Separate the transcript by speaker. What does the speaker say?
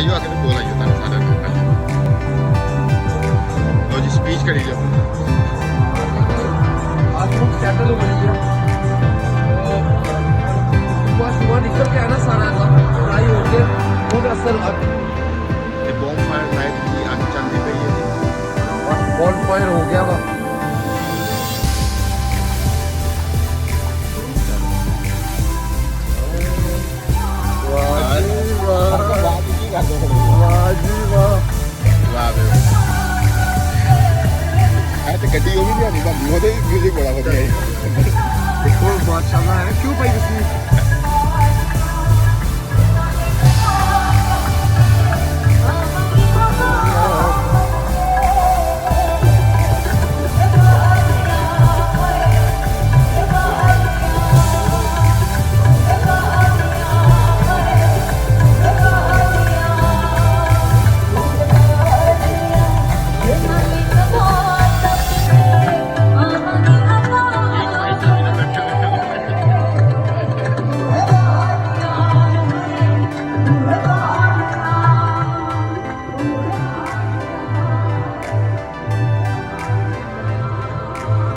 Speaker 1: ਆਇਓ ਆ ਕੇ ਕੋਲ ਆਇਓ ਤੁਹਾਨੂੰ ਸਾਰਾ ਲੋ ਜੀ ਸਪੀਚ ਕਰੀ ਲਿਓ
Speaker 2: आज वो सेटल हो गई है सुबह सुबह निकल के आना सारा फ्राई हो गया बहुत असर
Speaker 1: ਤੇ ਬੌਮ ਫਾਇਰ ਨਾਈਟ ਦੀ ਅੱਗ ਚੱਲਦੀ ਪਈ ਹੈ ਜੀ
Speaker 2: बॉल फायर हो गया वा
Speaker 1: ਵਾਹ ਵੇ ਇਹ ਤੇ ਗੱਡੀ ਉਹ ਵੀ ਨਹੀਂ ਆਣੀ ਬੰਦੀ ਉਹਦੇ ਮਿਊਜ਼ਿਕ ਬੜਾ ਵਧੀਆ ਹੈ
Speaker 2: देखो बहुत शानदार है क्यों भाई इसमें